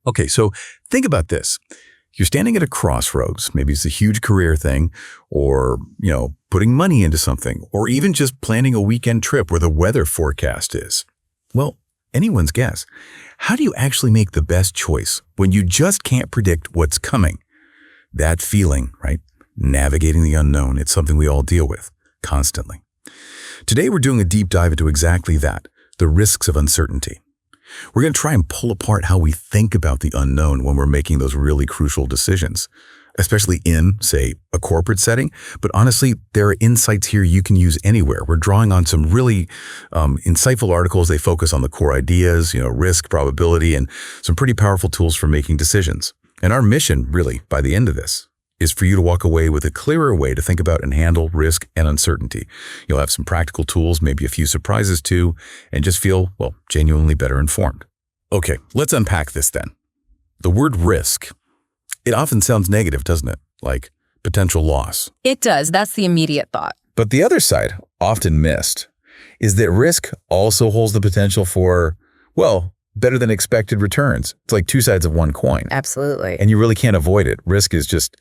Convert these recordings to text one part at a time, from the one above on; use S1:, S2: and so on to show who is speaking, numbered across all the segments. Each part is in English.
S1: Okay, so think about this. You're standing at a crossroads. Maybe it's a huge career thing or, putting money into something or even just planning a weekend trip where the weather forecast is. Well, anyone's guess. How do you actually make the best choice when you just can't predict what's coming? That feeling, right? Navigating the unknown, it's something we all deal with constantly. Today, we're doing a deep dive into exactly that, the risks of uncertainty. We're going to try and pull apart how we think about the unknown when we're making those really crucial decisions, especially in, say, a corporate setting. But honestly, there are insights here you can use anywhere. We're drawing on some really insightful articles. They focus on the core ideas, risk, probability, and some pretty powerful tools for making decisions. And our mission, really, by the end of this, is for you to walk away with a clearer way to think about and handle risk and uncertainty. You'll have some practical tools, maybe a few surprises too, and just feel, genuinely better informed. Okay, let's unpack this then. The word risk, it often sounds negative, doesn't it? Like potential loss.
S2: It does. That's the immediate thought.
S1: But the other side, often missed, is that risk also holds the potential for, better than expected returns. It's like two sides of one coin.
S2: Absolutely.
S1: And you really can't avoid it. Risk is just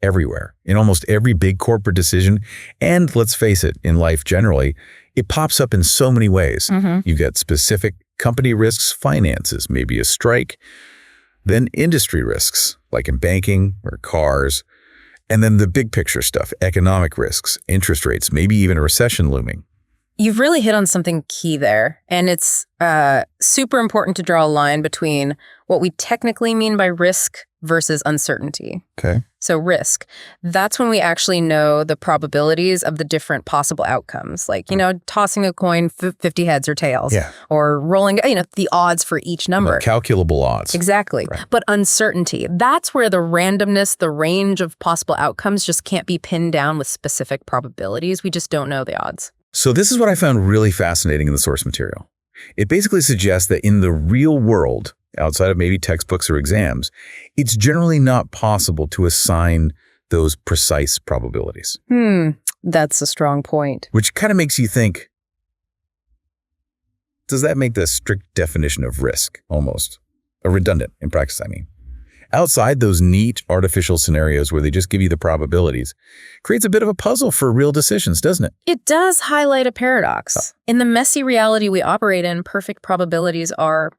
S1: everywhere, in almost every big corporate decision. And let's face it, in life generally, it pops up in so many ways. You've got specific company risks, finances, maybe a strike, then industry risks, like in banking or cars, and then the big picture stuff, economic risks, interest rates, maybe even a recession looming.
S2: You've really hit on something key there, and it's super important to draw a line between what we technically mean by risk versus uncertainty.
S1: Okay.
S2: So risk, that's when we actually know the probabilities of the different possible outcomes, like, tossing a coin 50 heads or tails, or rolling, the odds for each number.
S1: The calculable odds.
S2: Exactly.
S1: Right.
S2: But uncertainty, that's where the randomness, the range of possible outcomes just can't be pinned down with specific probabilities. We just don't know the odds.
S1: So this is what I found really fascinating in the source material. It basically suggests that in the real world, outside of maybe textbooks or exams, it's generally not possible to assign those precise probabilities.
S2: That's a strong point.
S1: Which kind of makes you think, does that make the strict definition of risk almost redundant in practice, I mean? Outside those neat artificial scenarios where they just give you the probabilities, creates a bit of a puzzle for real decisions, doesn't it?
S2: It does highlight a paradox. In the messy reality we operate in, perfect probabilities are,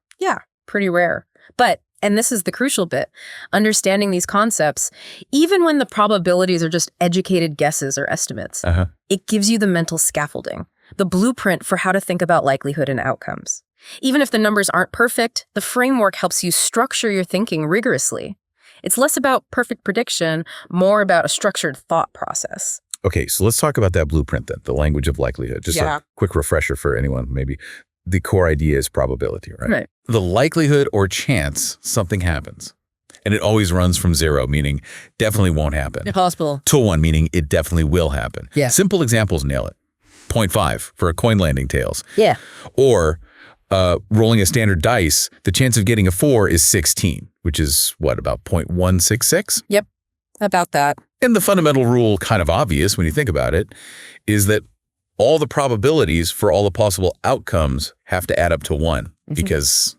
S2: pretty rare. But, and this is the crucial bit, understanding these concepts, even when the probabilities are just educated guesses or estimates, it gives you the mental scaffolding, the blueprint for how to think about likelihood and outcomes. Even if the numbers aren't perfect, the framework helps you structure your thinking rigorously. It's less about perfect prediction, more about a structured thought process.
S1: Okay, so let's talk about that blueprint then, the language of likelihood. Just a quick refresher for anyone, maybe. The core idea is probability, right?
S2: Right.
S1: The likelihood or chance something happens. And it always runs from 0, meaning definitely won't happen.
S2: Impossible.
S1: To 1, meaning it definitely will happen.
S2: Yeah.
S1: Simple examples nail it. 0.5 for a coin landing tails.
S2: Yeah.
S1: Or rolling a standard dice, the chance of getting a 4 is 16, which is about 0.166?
S2: Yep, about that.
S1: And the fundamental rule, kind of obvious when you think about it, is that all the probabilities for all the possible outcomes have to add up to 1 because,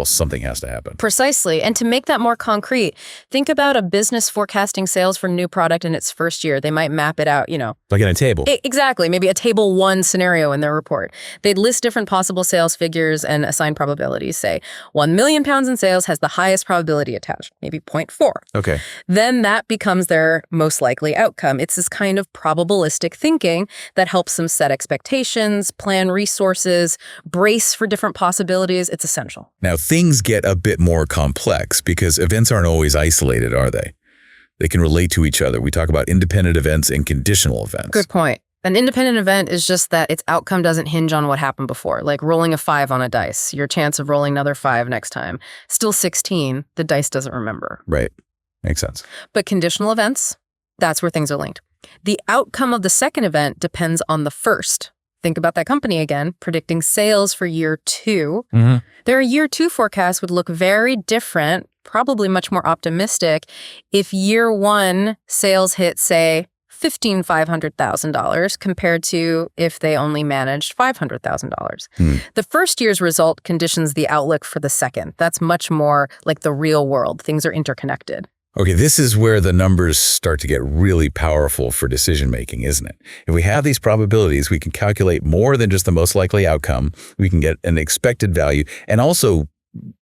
S1: something has to happen.
S2: Precisely. And to make that more concrete, think about a business forecasting sales for a new product in its first year. They might map it out,
S1: Like in a table.
S2: Exactly. Maybe a table 1 scenario in their report. They'd list different possible sales figures and assign probabilities. Say, 1 million pounds in sales has the highest probability attached, maybe 0.4.
S1: Okay.
S2: Then that becomes their most likely outcome. It's this kind of probabilistic thinking that helps them set expectations, plan resources, brace for different possibilities. It's essential.
S1: Now, things get a bit more complex because events aren't always isolated, are they? They can relate to each other. We talk about independent events and conditional events.
S2: Good point. An independent event is just that its outcome doesn't hinge on what happened before, like rolling a 5 on a dice. Your chance of rolling another 5 next time. Still 16, the dice doesn't remember.
S1: Right. Makes sense.
S2: But conditional events, that's where things are linked. The outcome of the second event depends on the first. Think about that company again, predicting sales for year 2. Their year 2 forecast would look very different, probably much more optimistic, if year 1 sales hit, say, $500,000 compared to if they only managed $500,000. The first year's result conditions the outlook for the second. That's much more like the real world. Things are interconnected.
S1: Okay, this is where the numbers start to get really powerful for decision-making, isn't it? If we have these probabilities, we can calculate more than just the most likely outcome. We can get an expected value and also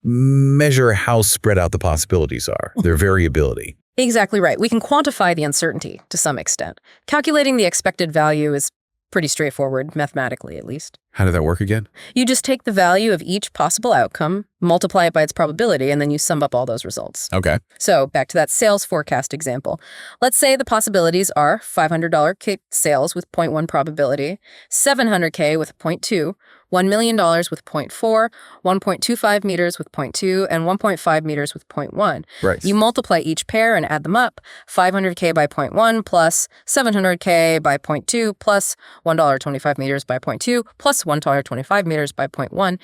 S1: measure how spread out the possibilities are, their variability.
S2: Exactly right. We can quantify the uncertainty to some extent. Calculating the expected value is pretty straightforward, mathematically at least.
S1: How did that work again?
S2: You just take the value of each possible outcome, multiply it by its probability, and then you sum up all those results.
S1: Okay.
S2: So back to that sales forecast example. Let's say the possibilities are $500K sales with 0.1 probability, $700K with 0.2, $1 million with 0.4, 1.25 meters with 0.2, and 1.5 meters with 0.1.
S1: Right.
S2: You multiply each pair and add them up. 500K by 0.1 plus 700K by 0.2 plus $1.25 meters by 0.2 plus $1.25 meters by 0.1.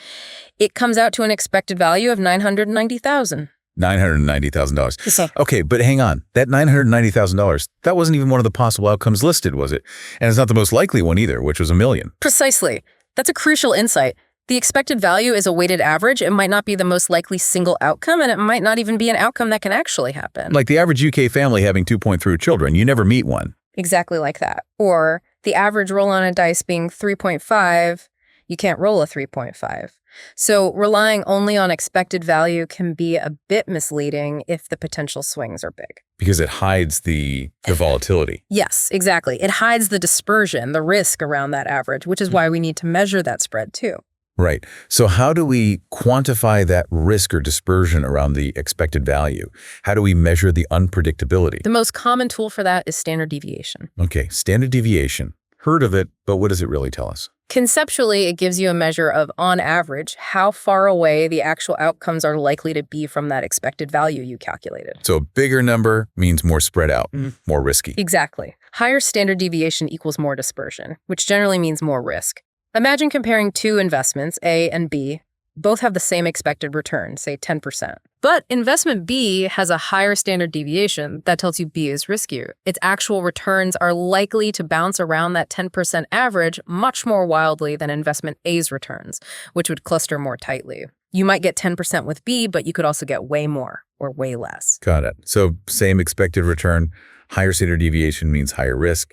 S2: It comes out to an expected value of $990,000.
S1: $990,000. Okay, but hang on. That $990,000, that wasn't even one of the possible outcomes listed, was it? And it's not the most likely one either, which was $1 million.
S2: Precisely. That's a crucial insight. The expected value is a weighted average. It might not be the most likely single outcome, and it might not even be an outcome that can actually happen.
S1: Like the average UK family having 2.3 children. You never meet one.
S2: Exactly like that. Or the average roll on a dice being 3.5, you can't roll a 3.5. So relying only on expected value can be a bit misleading if the potential swings are big.
S1: Because it hides the volatility.
S2: Yes, exactly. It hides the dispersion, the risk around that average, which is why we need to measure that spread too.
S1: Right. So how do we quantify that risk or dispersion around the expected value? How do we measure the unpredictability?
S2: The most common tool for that is standard deviation.
S1: Okay, standard deviation. Heard of it, but what does it really tell us?
S2: Conceptually, it gives you a measure of, on average, how far away the actual outcomes are likely to be from that expected value you calculated.
S1: So a bigger number means more spread out, more risky.
S2: Exactly. Higher standard deviation equals more dispersion, which generally means more risk. Imagine comparing two investments, A and B. Both have the same expected return, say 10%. But investment B has a higher standard deviation that tells you B is riskier. Its actual returns are likely to bounce around that 10% average much more wildly than investment A's returns, which would cluster more tightly. You might get 10% with B, but you could also get way more or way less.
S1: Got it. So same expected return, higher standard deviation means higher risk.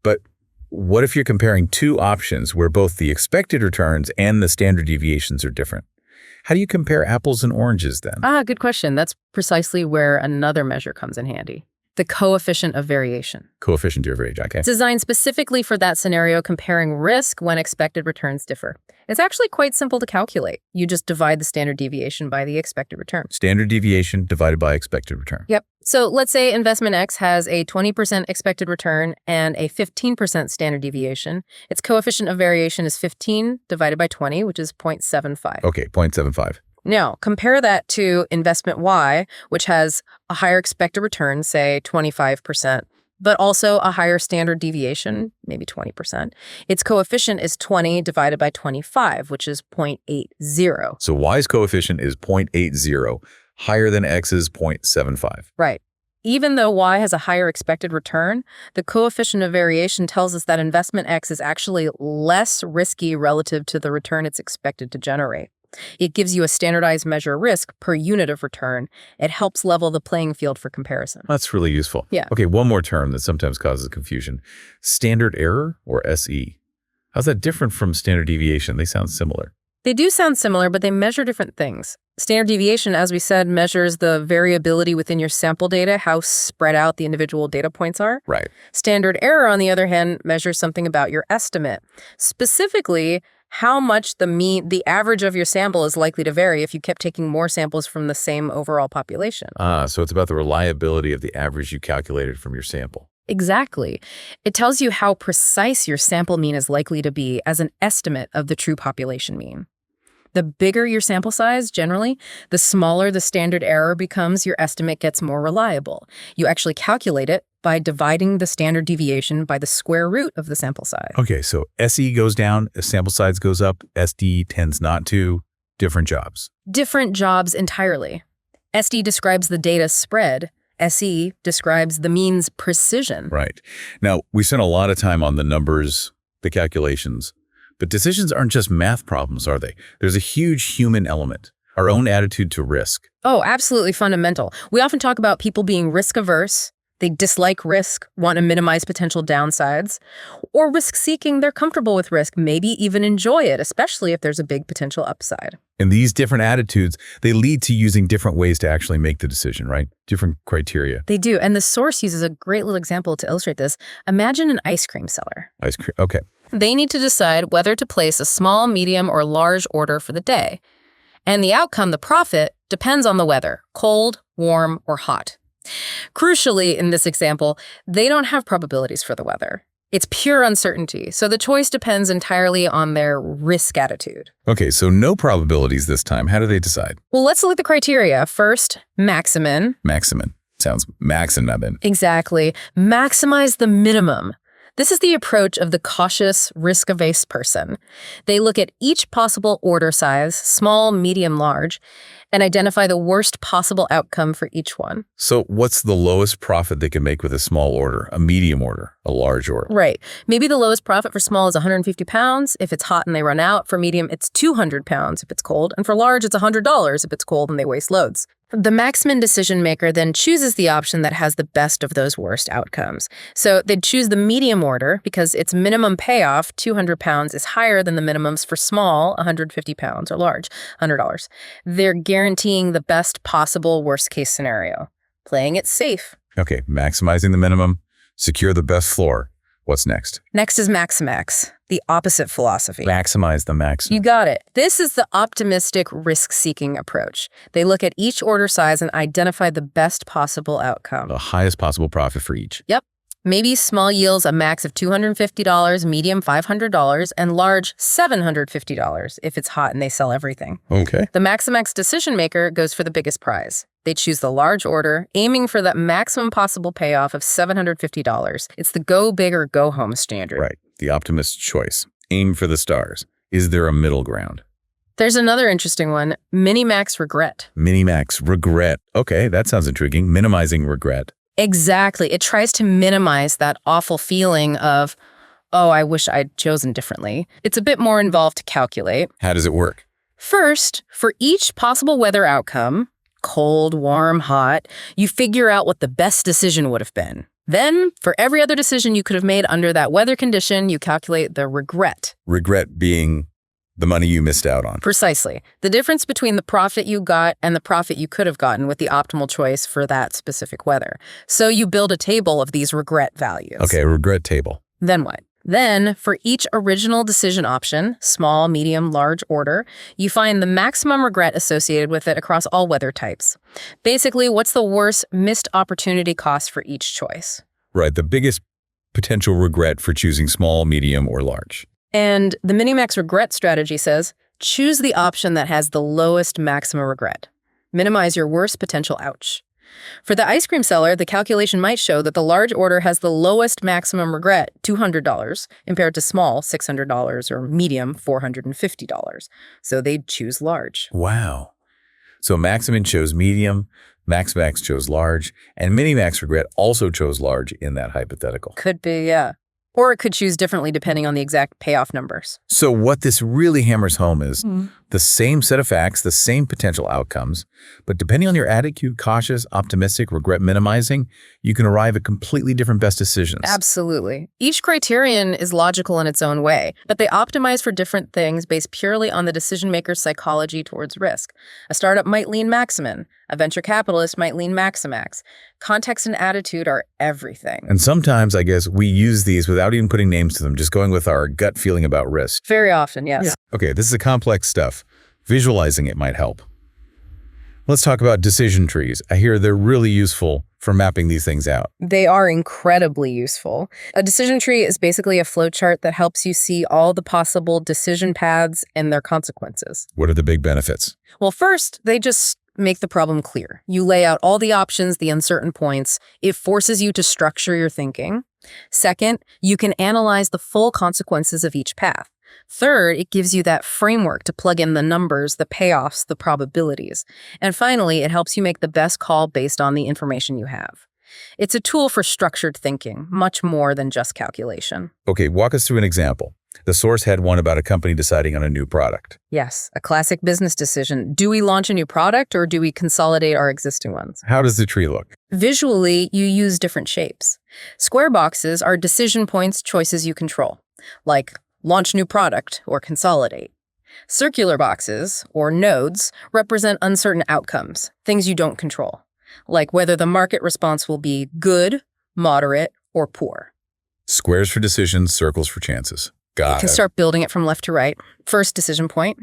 S1: But what if you're comparing two options where both the expected returns and the standard deviations are different? How do you compare apples and oranges then?
S2: Good question. That's precisely where another measure comes in handy. The coefficient of variation.
S1: Coefficient of variation, okay.
S2: It's designed specifically for that scenario, comparing risk when expected returns differ. It's actually quite simple to calculate. You just divide the standard deviation by the expected return.
S1: Standard deviation divided by expected return.
S2: Yep. So let's say investment X has a 20% expected return and a 15% standard deviation. Its coefficient of variation is 15 divided by 20, which is 0.75.
S1: Okay, 0.75.
S2: Now, compare that to investment Y, which has a higher expected return, say 25%, but also a higher standard deviation, maybe 20%. Its coefficient is 20 divided by 25, which is 0.80.
S1: So Y's coefficient is 0.80, higher than X's 0.75.
S2: Right. Even though Y has a higher expected return, the coefficient of variation tells us that investment X is actually less risky relative to the return it's expected to generate. It gives you a standardized measure of risk per unit of return. It helps level the playing field for comparison.
S1: That's really useful.
S2: Yeah.
S1: Okay, one more term that sometimes causes confusion. Standard error or SE? How's that different from standard deviation? They sound similar.
S2: They do sound similar, but they measure different things. Standard deviation, as we said, measures the variability within your sample data, how spread out the individual data points are.
S1: Right.
S2: Standard error, on the other hand, measures something about your estimate. Specifically, how much the average of your sample is likely to vary if you kept taking more samples from the same overall population.
S1: So it's about the reliability of the average you calculated from your sample.
S2: Exactly. It tells you how precise your sample mean is likely to be as an estimate of the true population mean. The bigger your sample size, generally, the smaller the standard error becomes, your estimate gets more reliable. You actually calculate it by dividing the standard deviation by the square root of the sample size.
S1: Okay, so SE goes down, sample size goes up, SD tends not to. Different jobs.
S2: Different jobs entirely. SD describes the data spread. SE describes the mean's precision.
S1: Right. Now, we spent a lot of time on the numbers, the calculations, but decisions aren't just math problems, are they? There's a huge human element, our own attitude to risk.
S2: Oh, absolutely fundamental. We often talk about people being risk-averse. They dislike risk, want to minimize potential downsides, or risk-seeking, they're comfortable with risk, maybe even enjoy it, especially if there's a big potential upside.
S1: And these different attitudes, they lead to using different ways to actually make the decision, right? Different criteria.
S2: They do, and the source uses a great little example to illustrate this. Imagine an ice cream seller.
S1: Ice cream, okay.
S2: They need to decide whether to place a small, medium, or large order for the day. And the outcome, the profit, depends on the weather, cold, warm, or hot. Crucially, in this example, they don't have probabilities for the weather. It's pure uncertainty, so the choice depends entirely on their risk attitude.
S1: Okay, so no probabilities this time. How do they decide?
S2: Well, let's look at the criteria. First, Maximin.
S1: Maximin. Sounds Maximin.
S2: Exactly. Maximize the minimum. This is the approach of the cautious, risk-averse person. They look at each possible order size, small, medium, large, and identify the worst possible outcome for each one.
S1: So what's the lowest profit they can make with a small order, a medium order, a large order?
S2: Right. Maybe the lowest profit for small is 150 pounds. If it's hot and they run out. For medium, it's 200 pounds if it's cold. And for large, it's $100 if it's cold and they waste loads. The Maximin decision maker then chooses the option that has the best of those worst outcomes. So they'd choose the medium order because its minimum payoff, 200 pounds, is higher than the minimums for small, 150 pounds, or large, $100. They're guaranteeing the best possible worst-case scenario, playing it safe.
S1: Okay, maximizing the minimum, secure the best floor. What's next?
S2: Next is Maximax, the opposite philosophy.
S1: Maximize the maximum.
S2: You got it. This is the optimistic risk-seeking approach. They look at each order size and identify the best possible outcome.
S1: The highest possible profit for each.
S2: Yep. Maybe small yields a max of $250, medium $500, and large $750 if it's hot and they sell everything.
S1: Okay.
S2: The Maximax decision maker goes for the biggest prize. They choose the large order, aiming for that maximum possible payoff of $750. It's the go big or go home standard.
S1: Right. The optimist's choice. Aim for the stars. Is there a middle ground?
S2: There's another interesting one, Minimax regret.
S1: Minimax regret. Okay, that sounds intriguing. Minimizing regret.
S2: Exactly. It tries to minimize that awful feeling of, oh, I wish I'd chosen differently. It's a bit more involved to calculate.
S1: How does it work?
S2: First, for each possible weather outcome, cold, warm, hot, you figure out what the best decision would have been. Then, for every other decision you could have made under that weather condition, you calculate the regret.
S1: Regret being the money you missed out on.
S2: Precisely. The difference between the profit you got and the profit you could have gotten with the optimal choice for that specific weather. So you build a table of these regret values.
S1: Okay, regret table.
S2: Then what? Then, for each original decision option, small, medium, large order, you find the maximum regret associated with it across all weather types. Basically, what's the worst missed opportunity cost for each choice?
S1: Right, the biggest potential regret for choosing small, medium, or large.
S2: And the Minimax regret strategy says, choose the option that has the lowest maximum regret. Minimize your worst potential ouch. For the ice cream seller, the calculation might show that the large order has the lowest maximum regret, $200, compared to small, $600, or medium, $450. So they'd choose large.
S1: Wow. So Maximin chose medium, Maximax chose large, and Minimax regret also chose large in that hypothetical.
S2: Could be, yeah. Or it could choose differently depending on the exact payoff numbers.
S1: So what this really hammers home is the same set of facts, the same potential outcomes, but depending on your attitude, cautious, optimistic, regret minimizing, you can arrive at completely different best decisions.
S2: Absolutely. Each criterion is logical in its own way, but they optimize for different things based purely on the decision maker's psychology towards risk. A startup might lean Maximin. A venture capitalist might lean Maximax. Context and attitude are everything.
S1: And sometimes, I guess, we use these without even putting names to them, just going with our gut feeling about risk.
S2: Very often, yes.
S1: Yeah. Okay, this is complex stuff. Visualizing it might help. Let's talk about decision trees. I hear they're really useful for mapping these things out.
S2: They are incredibly useful. A decision tree is basically a flowchart that helps you see all the possible decision paths and their consequences.
S1: What are the big benefits?
S2: Well, first, they just make the problem clear. You lay out all the options, the uncertain points. It forces you to structure your thinking. Second, you can analyze the full consequences of each path. Third, it gives you that framework to plug in the numbers, the payoffs, the probabilities. And finally, it helps you make the best call based on the information you have. It's a tool for structured thinking, much more than just calculation.
S1: Okay, walk us through an example. The source had one about a company deciding on a new product.
S2: Yes, a classic business decision. Do we launch a new product or do we consolidate our existing ones?
S1: How does the tree look?
S2: Visually, you use different shapes. Square boxes are decision points, choices you control, like launch new product or consolidate. Circular boxes, or nodes, represent uncertain outcomes, things you don't control, like whether the market response will be good, moderate, or poor.
S1: Squares for decisions, circles for chances. Got
S2: You can
S1: it.
S2: start building it from left to right. First decision point,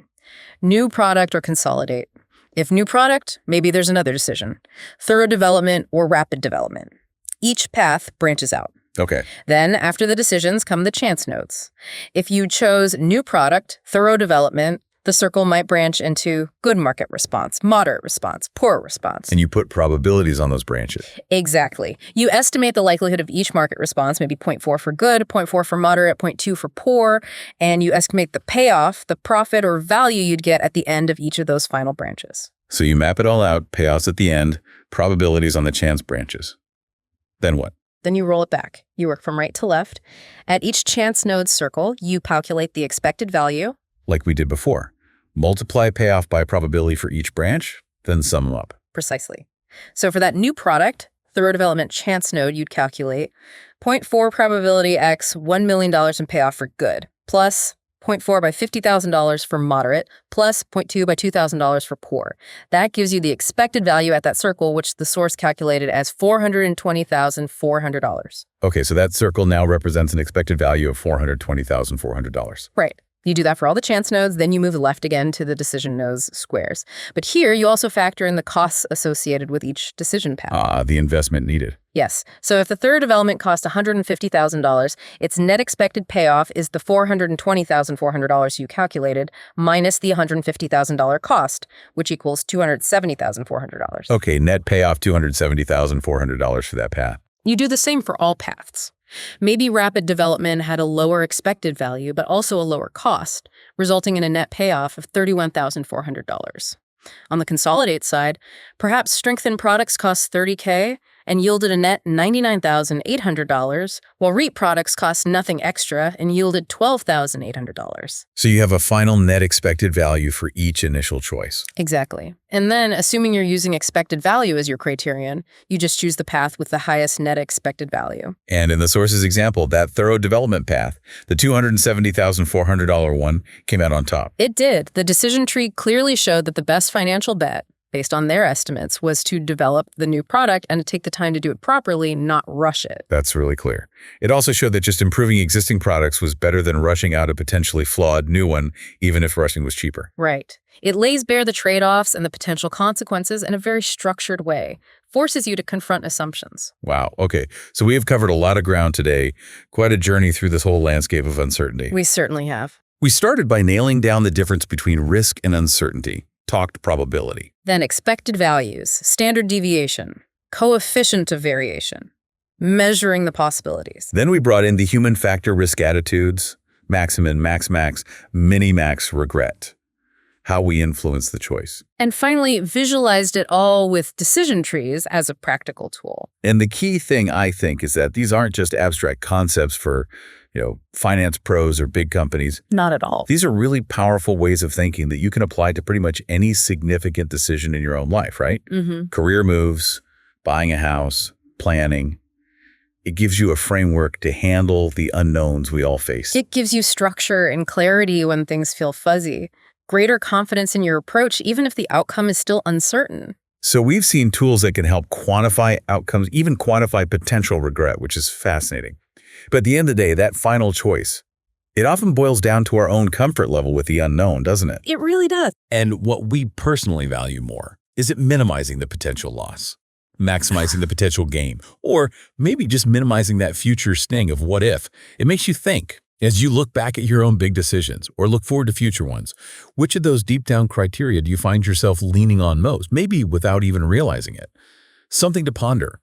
S2: new product or consolidate. If new product, maybe there's another decision. Thorough development or rapid development. Each path branches out.
S1: Okay.
S2: Then, after the decisions, come the chance nodes. If you chose new product, thorough development, the circle might branch into good market response, moderate response, poor response.
S1: And you put probabilities on those branches.
S2: Exactly. You estimate the likelihood of each market response, maybe 0.4 for good, 0.4 for moderate, 0.2 for poor, and you estimate the payoff, the profit or value you'd get at the end of each of those final branches.
S1: So you map it all out, payoffs at the end, probabilities on the chance branches. Then what?
S2: Then you roll it back. You work from right to left. At each chance node circle, you calculate the expected value.
S1: Like we did before. Multiply payoff by probability for each branch, then sum them up.
S2: Precisely. So for that new product, thorough development chance node, you'd calculate 0.4 probability x $1 million in payoff for good, plus 0.4 by $50,000 for moderate, plus 0.2 by $2,000 for poor. That gives you the expected value at that circle, which the source calculated as $420,400.
S1: Okay, so that circle now represents an expected value of $420,400.
S2: Right. You do that for all the chance nodes, then you move left again to the decision nodes squares. But here, you also factor in the costs associated with each decision path.
S1: The investment needed.
S2: Yes. So if the third development cost $150,000, its net expected payoff is the $420,400 you calculated minus the $150,000 cost, which equals $270,400.
S1: Okay, net payoff $270,400 for that path.
S2: You do the same for all paths. Maybe rapid development had a lower expected value, but also a lower cost, resulting in a net payoff of $31,400. On the consolidate side, perhaps strengthened products cost $30K and yielded a net $99,800, while REIT products cost nothing extra and yielded $12,800.
S1: So you have a final net expected value for each initial choice.
S2: Exactly. And then, assuming you're using expected value as your criterion, you just choose the path with the highest net expected value.
S1: And in the source's example, that thorough development path, the $270,400 one, came out on top.
S2: It did. The decision tree clearly showed that the best financial bet, based on their estimates, was to develop the new product and to take the time to do it properly, not rush it.
S1: That's really clear. It also showed that just improving existing products was better than rushing out a potentially flawed new one, even if rushing was cheaper.
S2: Right. It lays bare the trade-offs and the potential consequences in a very structured way, forces you to confront assumptions.
S1: Wow. Okay. So we have covered a lot of ground today. Quite a journey through this whole landscape of uncertainty.
S2: We certainly have.
S1: We started by nailing down the difference between risk and uncertainty. Talked probability.
S2: Then expected values, standard deviation, coefficient of variation, measuring the possibilities.
S1: Then we brought in the human factor risk attitudes, Maximin, Maximax, Minimax regret, how we influence the choice.
S2: And finally, visualized it all with decision trees as a practical tool.
S1: And the key thing, I think, is that these aren't just abstract concepts for, finance pros or big companies.
S2: Not at all.
S1: These are really powerful ways of thinking that you can apply to pretty much any significant decision in your own life, right?
S2: Mm-hmm.
S1: Career moves, buying a house, planning. It gives you a framework to handle the unknowns we all face.
S2: It gives you structure and clarity when things feel fuzzy, greater confidence in your approach, even if the outcome is still uncertain.
S1: So we've seen tools that can help quantify outcomes, even quantify potential regret, which is fascinating. But at the end of the day, that final choice, it often boils down to our own comfort level with the unknown, doesn't it?
S2: It really does.
S3: And what we personally value more is it minimizing the potential loss, maximizing the potential gain, or maybe just minimizing that future sting of what if. It makes you think, as you look back at your own big decisions or look forward to future ones, which of those deep down criteria do you find yourself leaning on most, maybe without even realizing it? Something to ponder.